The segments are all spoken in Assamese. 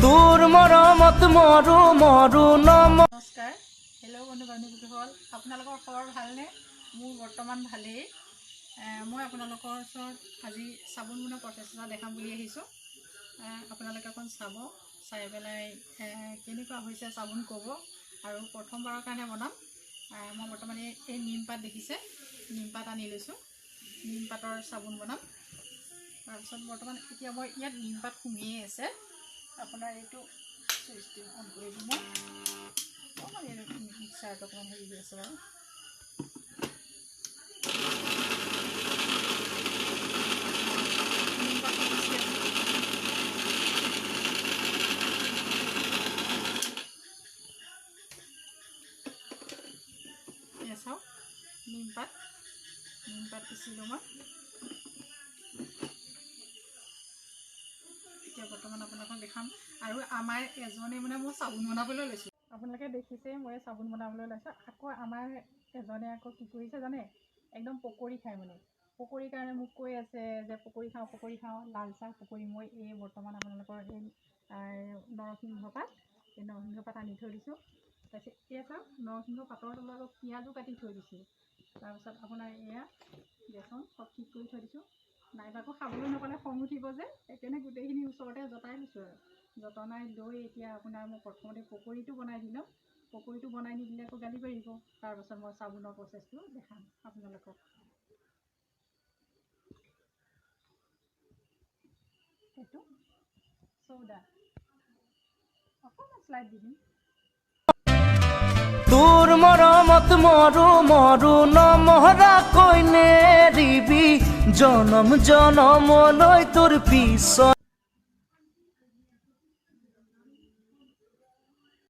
তোৰ মৰমত মৰো মৰো নম। নমস্কাৰ, হেল্ল' বন্ধু বান্ধৱীসকল, আপোনালোকৰ খবৰ ভালনে? মোৰ বৰ্তমান ভালেই। মই আপোনালোকৰ ওচৰত আজি চাবোন বনোৱা প্ৰচেছ এটা দেখাম বুলি আহিছোঁ। আপোনালোকে অকণ চাব, চাই পেলাই কেনেকুৱা হৈছে চাবোন ক'ব। আৰু প্ৰথমবাৰৰ কাৰণে বনাম। মই বৰ্তমান এই নিমপাত দেখিছে, নিমপাত আনি লৈছোঁ। নিমপাতৰ চাবোন বনাম। তাৰপিছত বৰ্তমান এতিয়া মই ইয়াত নিমপাত সুমিয়েই আছে। আপোনাৰ এইটো চুইচটো অন কৰি দিম। অকণমান এই মিক্সাৰটো অকণমান হেৰি হৈ আছে বাৰু। চাওক, নিমপাত পিচিলোঁ মই। এতিয়া বৰ্তমান আপোনালোকক দেখাম। আৰু আমাৰ এজনে মানে মই চাবোন বনাবলৈ লৈছোঁ। আপোনালোকে দেখিছে মই চাবোন বনাবলৈ লৈছোঁ। আকৌ আমাৰ এজনে আকৌ কি কৰিছে জানে, একদম পকৰি খায় মানে। পকৰিৰ কাৰণে মোক কৈ আছে যে পকৰি খাওঁ, লাল চাহ পকৰি। মই এই বৰ্তমান আপোনালোকৰ এই নৰসিংহ পাত, এই নৰসিংহ পাত আনি থৈ দিছোঁ। তাৰপিছত এয়া চাওক, নৰসিংহ পাতৰ তলত আকৌ পিঁয়াজো কাটি থৈ দিছোঁ। তাৰপিছত আপোনাৰ এয়া বেচন চব ঠিক কৰি থৈ দিছোঁ। নাইবা আকৌ খাবলৈ নাপালে খং উঠিব যে, সেইকাৰণে গোটেইখিনি ওচৰতে জটাই দিছোঁ আৰু। জতনাই লৈ এতিয়া আপোনাৰ মই প্ৰথমতে পকৰিটো বনাই দিলোঁ। পকৰিটো বনাই নিদিলে আকৌ গালি পাৰিব। তাৰপাছত মই চাবোনৰ প্ৰচেছটো দেখাম আপোনালোকক। সেইটো চৌদা অকণমান শ্লাইড দি দিম। তোৰ মৰমত মৰো মৰো নমহৰা কৈ নেৰিবি, জনম জনমলৈ তোৰ পিছত।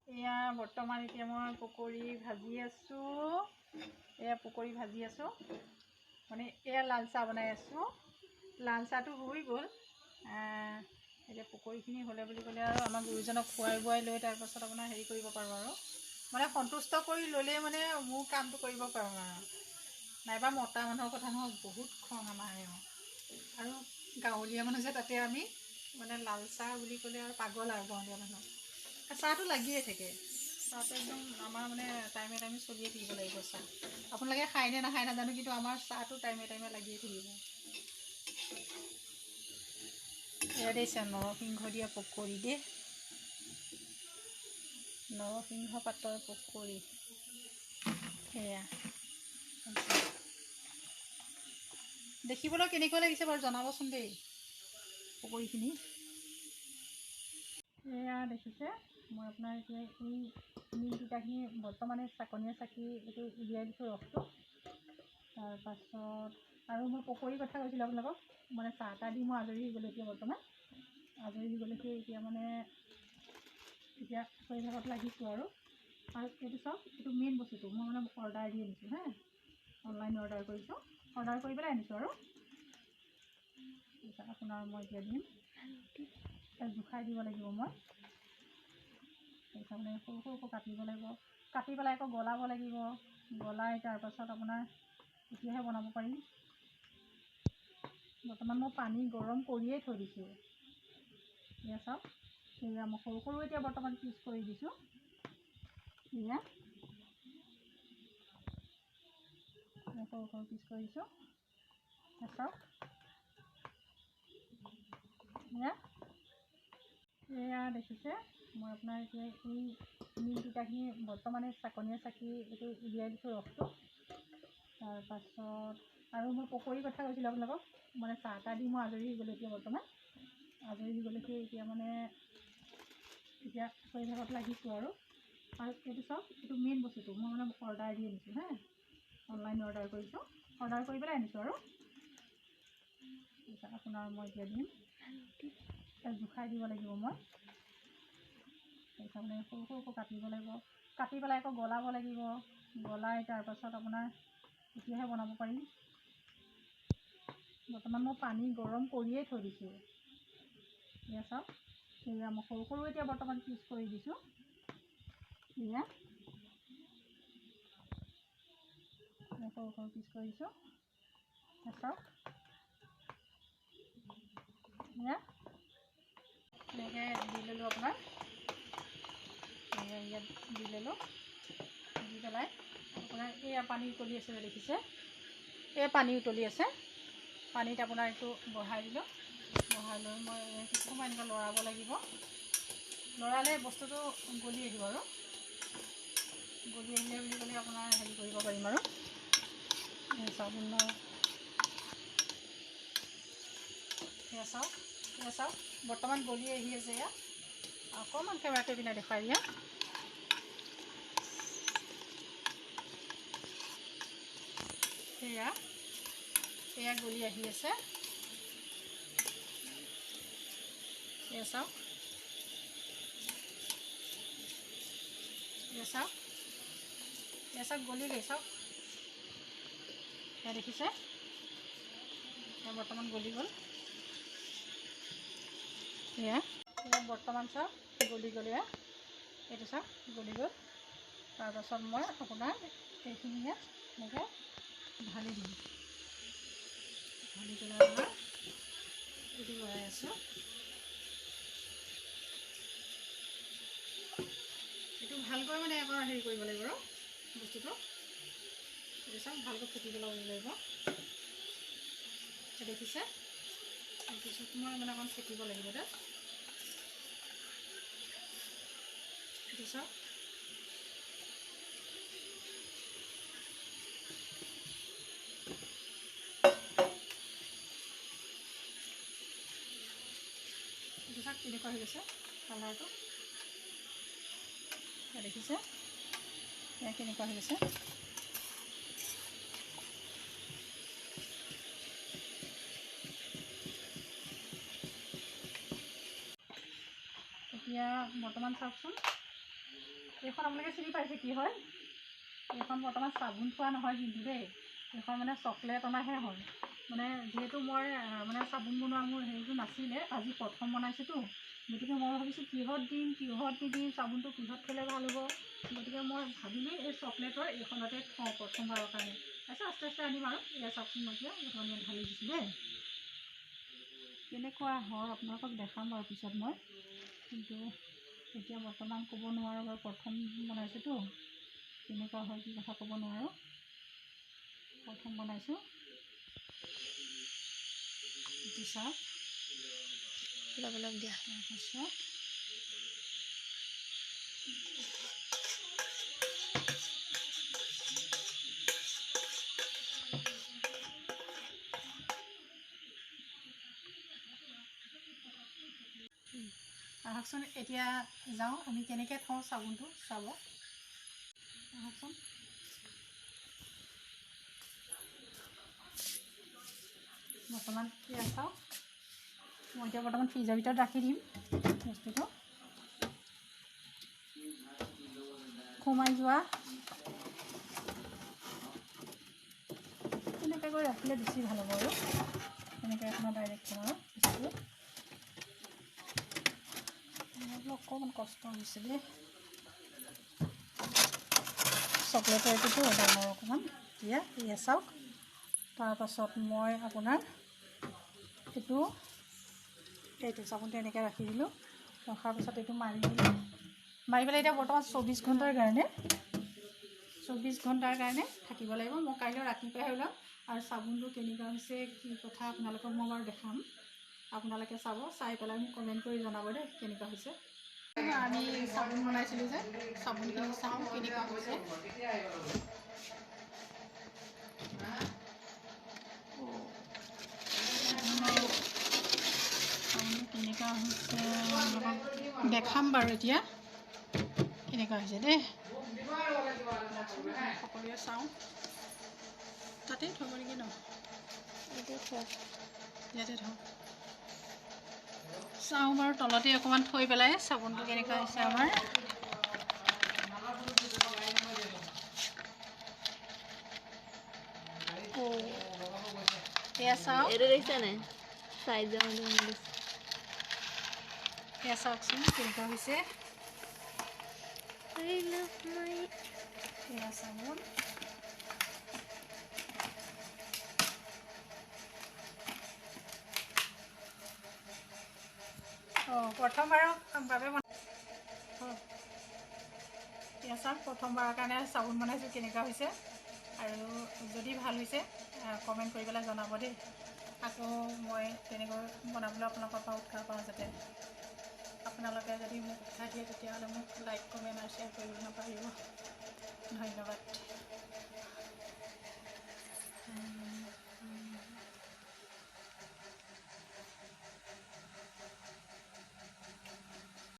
এয়া বৰ্তমান এতিয়া মই পকৰি ভাজি আছোঁ। মানে এয়া লাল চাহ বনাই আছোঁ। লাল চাহটো হৈ গ'ল। এতিয়া পকৰিখিনি হ'লে বুলি ক'লে আৰু আমাৰ গুৰুজনক খুৱাই বোৱাই লৈ তাৰপাছত আপোনাৰ হেৰি কৰিব পাৰোঁ আৰু। মানে সন্তুষ্ট কৰি ল'লেই মানে মোৰ কামটো কৰিব পাৰোঁ আৰু। নাইবা মতা মানুহৰ কথা নহয়, বহুত খং আমাৰ আৰু গাঁৱলীয়া মানুহ যে, তাতে আমি মানে লাল চাহ বুলি ক'লে আৰু পাগল আৰু গাঁৱলীয়া মানুহ। চাহটো লাগিয়ে থাকে। চাহটো একদম আমাৰ মানে টাইমে চলিয়ে থাকিব লাগিব চাহ। আপোনালোকে খায় নে নাখায় নাজানো, কিন্তু আমাৰ চাহটো টাইমে লাগিয়ে থাকিব। এয়া দিছে নৰসিংহ দিয়া পকৰি দেই। নৰসিংহ পাতৰ পকৰি এয়া। দেখিবলৈ কেনেকুৱা লাগিছে বাৰু জনাবচোন দেই পকৰিখিনি। এয়া দেখিছে, মই আপোনাৰ এতিয়া এই নিম তিতাখিনি বৰ্তমানে চাকনিয়ে চাকি এইটো উলিয়াই দিছোঁ ৰসটো। তাৰপাছত আৰু মই পকৰিৰ কথা কৈছিলোঁ আপোনালোকক। মানে চাহ তাহ দি মই আজৰি হৈ গ'লোঁ এতিয়া বৰ্তমান। এতিয়া মানে এতিয়া ভাগত লাগিছোঁ আৰু এইটো চাওক, এইটো মেইন বস্তুটো মই মানে অৰ্ডাৰ দি আনিছোঁ হা। অনলাইন অৰ্ডাৰ কৰিছোঁ। অৰ্ডাৰ কৰি পেলাই আনিছোঁ আৰু আপোনাৰ মই এতিয়া দিম। জোখাই দিব লাগিব মই। তাৰমানে সৰু কাটিব লাগিব। কাটি পেলাই আকৌ গলাব লাগিব। গলাই তাৰপাছত আপোনাৰ তেতিয়াহে বনাব পাৰিম। বৰ্তমান মই পানী গৰম কৰিয়েই থৈ দিছোঁ। এয়া চাওক, এয়া মই সৰু এতিয়া বৰ্তমান পিচ কৰি দিছোঁ। এয়া সৰু পিচ কৰিছোঁ। চাওক এয়া দেখিছে, মই আপোনাৰ এতিয়া এই নিম তিতাখিনি বৰ্তমানে চাকনিয়ে চাকি এইটো উলিয়াই দিছোঁ ৰসটো। তাৰপাছত আৰু মই পকৰিৰ কথা কৈছিলোঁ আপোনালোকক। মানে চাহ তাহ দি মই আজৰি হৈ গ'লোঁ এতিয়া বৰ্তমান। এতিয়া মানে এতিয়া ভাগত লাগিছোঁ আৰু এইটো চাওক, এইটো মেইন বস্তুটো মই মানে অৰ্ডাৰ দি আনিছোঁ হা। অনলাইন অৰ্ডাৰ কৰিছোঁ। অৰ্ডাৰ কৰি পেলাই আনিছোঁ আৰু আপোনাৰ মই এতিয়া দিম। জোখাই দিব লাগিব মই। তাৰমানে সৰু কাটিব লাগিব। কাটি পেলাই আকৌ গলাব লাগিব। গলাই তাৰপাছত আপোনাৰ তেতিয়াহে বনাব পাৰিম। বৰ্তমান মই পানী গৰম কৰিয়েই থৈ দিছোঁ। এয়া চাওক, এয়া মই সৰু এতিয়া বৰ্তমান পিচ কৰি দিছোঁ। এয়া সৰু পিচ কৰিছোঁ। চাওক এয়া এনেকৈ দি দিলোঁ আপোনাৰ ইয়াত দি ল'লোঁ দি পেলাই আপোনাৰ এয়া পানী উতলি আছে দেখিছে এই পানী উতলি আছে পানীত আপোনাৰ এইটো বঢ়াই দিলোঁ বঢ়াই লৈ মই কিছু সময় এনেকৈ লৰাব লাগিব লৰালে বস্তুটো গলি আহিব আৰু গলি আহিলে বুলি ক'লে আপোনাৰ হেৰি কৰিব পাৰিম আৰু চাবোনৰ এয়া চাওক বৰ্তমান গলি আহি আছে এয়া অকণমান কেমেৰাটো পিনে দেখুৱাই দিয়া এয়া গলি আহি আছে এয়া চাওক গলিলেই চাওক এয়া দেখিছে এয়া বৰ্তমান গলি গ'ল এয়া বৰ্তমান চাওক গলি গ'ল এয়া এইটো চাওক গলি গ'ল তাৰপাছত মই আপোনাৰ এইখিনি ইয়াত এনেকৈ ঢালি দিম ঢালি পেলাই আপোনাৰ এইটো লৰাই আছোঁ এইটো ভালকৈ মানে আপোনাৰ হেৰি কৰিব লাগিব আৰু বস্তুটো এইটো চাওক ভালকৈ ফুটিব লাগিব দেখিছে পিছত মই মানে অকণ ফেটিব লাগিব তাত এইটো চাওক এইটো চাওক কেনেকুৱা হৈ গৈছে কালাৰটো দেখিছে এয়া কেনেকুৱা হৈ গৈছে এতিয়া বৰ্তমান চাওকচোন এইখন আপোনালোকে চিনি পাইছে কি হয় এইখন বৰ্তমান চাবোন থোৱা নহয় কিন্তু দেই এইখন মানে চকলেট অনাহে হয় মানে যিহেতু মই মানে চাবোন বনোৱা মোৰ হেৰিটো নাছিলে আজি প্ৰথম বনাইছোঁতো গতিকে মই ভাবিছোঁ কিহত নিদিম চাবোনটো কিহত থ'লে ভাল হ'ব গতিকে মই ভাবিলোঁ এই চকলেটৰ এইখনতে থওঁ প্ৰথমবাৰৰ কাৰণে তাৰপিছত আস্তে আস্তে আনিম আৰু এয়া চাওকচোন মই এতিয়া এইখন ঢালি দিছোঁ দেই কেনেকুৱা হয় আপোনালোকক দেখাম বাৰু পিছত মই কিন্তু এতিয়া বৰ্তমান ক'ব নোৱাৰোঁ বাৰু প্ৰথম বনাইছোঁতো কেনেকুৱা হয় কি কথা ক'ব নোৱাৰোঁ প্ৰথম বনাইছোঁ এইটো চাওক অলপ দিয়া তাৰপাছত আহকচোন এতিয়া যাওঁ আমি কেনেকৈ থওঁ চাবোনটো চাব আহকচোন বৰ্তমান এয়া চাওক মই এতিয়া বৰ্তমান ফ্ৰিজৰ ভিতৰত ৰাখি দিম বস্তুটো সোমাই যোৱা এনেকৈ কৰি ৰাখিলে বেছি ভাল হ'ব আৰু এনেকৈ আপোনাৰ ডাইৰেক্ট আৰু বস্তুটো অকণমান কষ্ট হৈছে দেই চকলেটৰ এইটোতো ডাঙৰ অকণমান এতিয়া এয়া চাওক তাৰপাছত মই আপোনাৰ এইটো চাবোনটো এনেকৈ ৰাখি দিলোঁ ৰখাৰ পাছত এইটো মাৰি দিলোঁ মাৰি পেলাই এতিয়া বৰ্তমান 24 ঘণ্টাৰ কাৰণে থাকিব লাগিব মই কাইলৈ ৰাতিপুৱাহে ওলাম আৰু চাবোনটো কেনেকুৱা হৈছে কি কথা আপোনালোকক মই বাৰু দেখাম আপোনালোকে চাব চাই পেলাই মোক কমেণ্ট কৰি জনাব দেই কেনেকুৱা হৈছে আমি চাবোন বনাইছিলোঁ যে চাবোনখিনি চাওঁ কেনেকুৱা হৈছে কেনেকুৱা হৈছে দেখাম বাৰু এতিয়া কেনেকুৱা হৈছে দেই সকলোৱে চাওঁ তাতে থ'ব নেকি ন ইয়াতে থওঁ চাওঁ বাৰু তলতে অকণমান থৈ পেলাই চাবোনটো কেনেকুৱা হৈছে আমাৰ এয়া চাওক এয়া চাওকচোন কেনেকুৱা হৈছে এয়া চাবোন অঁ প্ৰথমবাৰৰ বাবে এতিয়া চাওক প্ৰথমবাৰৰ কাৰণে চাবোন বনাইছোঁ কেনেকুৱা হৈছে আৰু যদি ভাল হৈছে কমেণ্ট কৰি পেলাই জনাব দেই আকৌ মই তেনেকৈ বনাবলৈ আপোনালোকৰ পৰা উৎসাহ পাওঁ যাতে আপোনালোকে যদি মোক উৎসাহ দিয়ে তেতিয়াহ'লে মোক লাইক কমেণ্ট আৰু শ্বেয়াৰ কৰিব নাপাহৰিব ধন্যবাদ